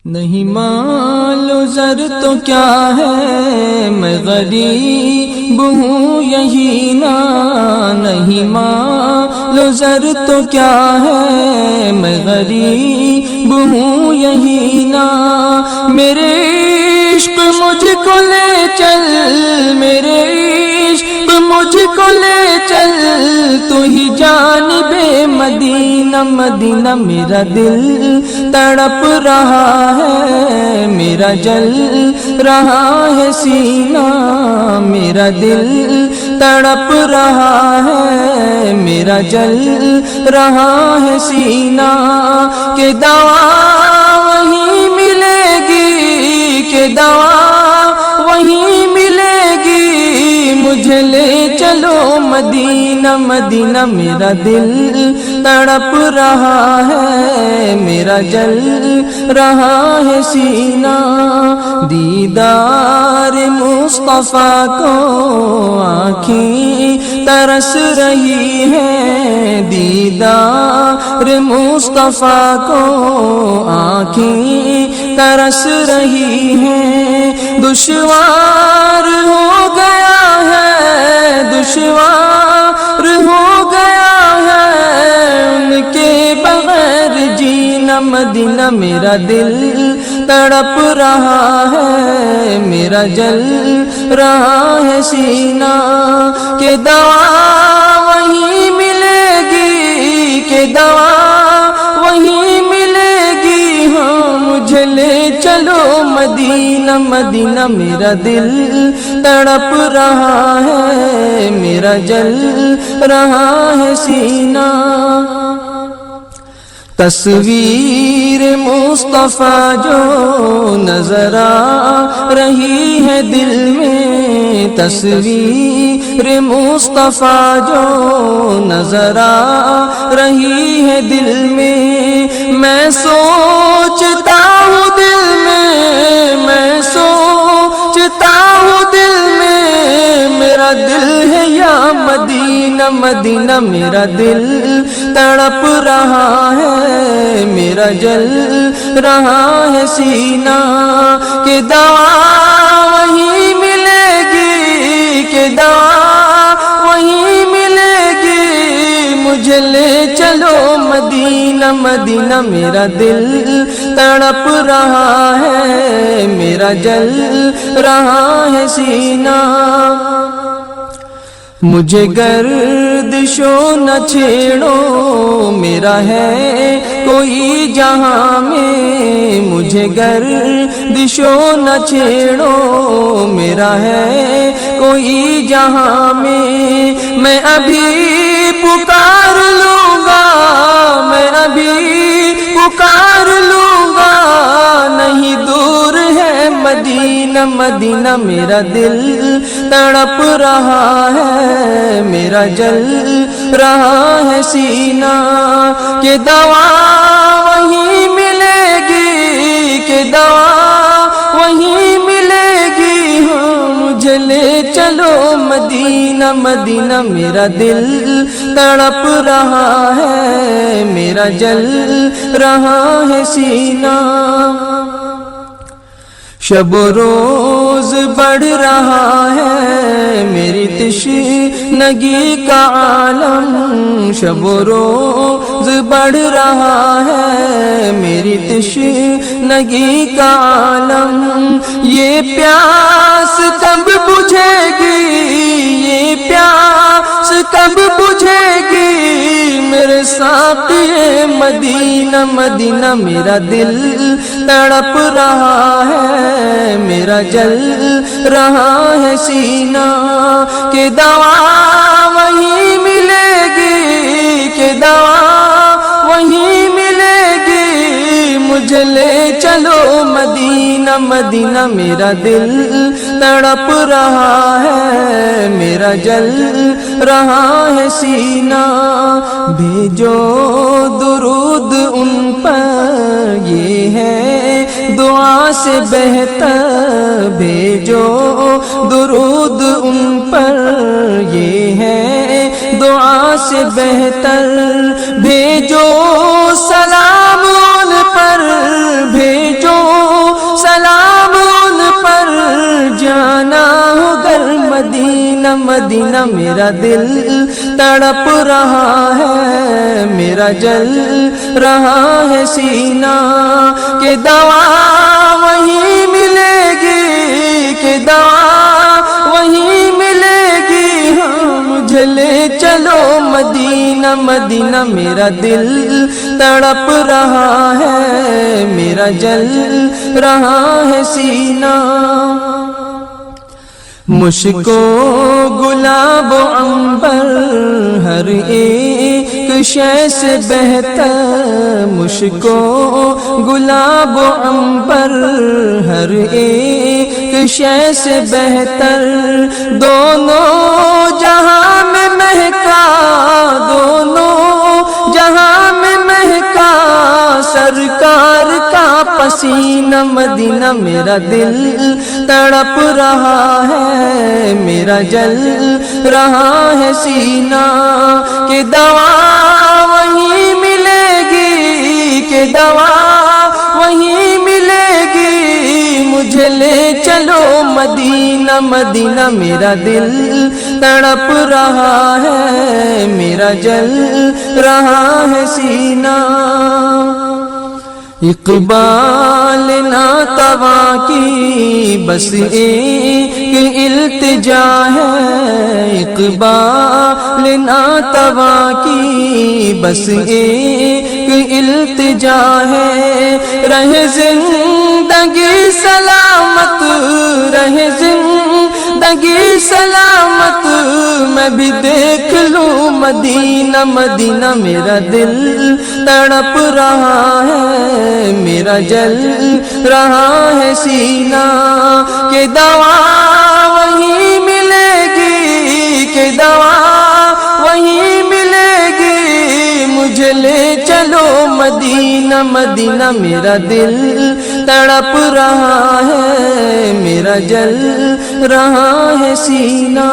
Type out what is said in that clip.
نہیں مال و زر تو کیا ہے، میں غریب ہوں یہی نا۔ نہیں مال و زر تو کیا ہے، میں غریب ہوں یہی نا۔ میرے عشق مجھ کو لے چل، میرے عشق مجھ کو لے چل، تو ہی جانب مدینہ مدینہ۔ میرا دل تڑپ رہا ہے، میرا جل رہا ہے سینہ، میرا دل تڑپ رہا ہے، میرا جل رہا ہے سینہ۔ کہ دوا وہیں ملے گی، کہ دوا وہیں ملے گی، مجھے لے چلو مدینہ مدینہ۔ میرا دل تڑپ رہا ہے، میرا جل رہا ہے سینہ۔ دیدار مصطفیٰ کو آنکھیں ترس رہی ہیں، دیدار مصطفیٰ کو آنکھیں ترس رہی ہیں۔ دشوار ہو گیا ہے، دشوار ہو گیا ہے ان کے بغیر جینا مدینہ۔ میرا دل تڑپ رہا ہے، میرا جل رہا ہے سینہ۔ کہ دوا وہیں ملے گی، کہ دوا وہیں ملے گی، ہاں مجھے لے چلو مدینہ مدینہ۔ میرا دل تڑپ رہا ہے، میرا جل رہا ہے سینہ۔ تصویر مصطفیٰ جو نظر آ رہی ہے دل میں، تصویر مصطفیٰ جو نظر آ رہی ہے دل میں۔ میں سوچتا ہوں دل میں، میں سوچتا ہوں دل میں، میرا دل ہے یا مدینہ مدینہ۔ میرا دل تڑپ رہا ہے، میرا جل رہا ہے سینہ۔ کہ دوا وہیں ملے گی، کہ دوا وہیں ملے گی، مجھے لے چلو مدینہ مدینہ۔ میرا دل تڑپ رہا ہے، میرا جل رہا ہے سینہ۔ مجھے گردشو نہ چھیڑو، میرا ہے کوئی جہاں میں، مجھے گردشو نہ چھیڑو، میرا ہے کوئی جہاں میں۔ میں ابھی پکار لوں گا، میں ابھی پکار لوں گا، نہیں دور ہے مدینہ مدینہ۔ میرا دل تڑپ رہا ہے، میرا جل رہا ہے سینہ۔ کہ دوا وہیں ملے گی، کہ دوا وہیں ملے گی، ہاں مجھے لے چلو مدینہ مدینہ۔ میرا دل تڑپ رہا ہے، میرا جل رہا ہے سینہ۔ شب و روز بڑھ رہا ہے میری تشنگی کا عالم، شب و روز بڑھ رہا ہے میری تشنگی کا عالم۔ یہ پیاس کب بجھے گی، یہ پیاس کب بجھے گی، میرے ساقی مدینہ مدینہ۔ میرا دل تڑپ رہا ہے، میرا جل رہا ہے سینہ۔ کہ دوا وہیں ملے گی، کہ دوا وہیں ملے گی، مجھے لے چلو مدینہ مدینہ۔ میرا دل تڑپ رہا ہے، میرا جل رہا ہے سینہ۔ بھیجو درود ان پر، یہ ہے دعا سے بہتر، بھیجو درود ان پر، یہ ہے دعا سے بہتر۔ بھیجو سلام ان پر، بھیجو مدینہ میرا دل تڑپ رہا ہے، میرا جل رہا ہے سینہ، کہ دوا وہیں ملے گی، کہ دوا وہیں ملے گی، ہاں مجھے لے چلو مدینہ مدینہ، میرا دل تڑپ رہا ہے، میرا جل رہا ہے سینہ۔ مشک و گلاب و عنبر ہر ایک شے سے بہتر، مشک و گلاب و عنبر ہر ایک شے سے بہتر، دونوں جہاں میں مہکا، دونوں جہاں میں مہکا سرکار کا پسینہ، مدینہ میرا دل تڑپ رہا ہے، میرا جل رہا ہے سینہ، کہ دوا وہیں ملے گی، کہ دوا وہیں ملے گی، مجھے لے چلو مدینہ مدینہ، میرا دل تڑپ رہا ہے، میرا جل رہا ہے سینہ۔ اقبال ناتواں کی بس ایک التجا ہے، اقبال ناتواں کی بس ایک التجا ہے، رہے زندگی سلامت، رہے زندگی سلامت، میں بھی دیکھ لوں مدینہ مدینہ، میرا دل تڑپ رہا ہے، میرا جل رہا ہے سینہ، کہ دوا وہیں ملے گی، کہ دوا وہیں ملے گی، مجھے لے چلو مدینہ مدینہ، میرا دل تڑپ رہا ہے، میرا جل رہا ہے سینہ۔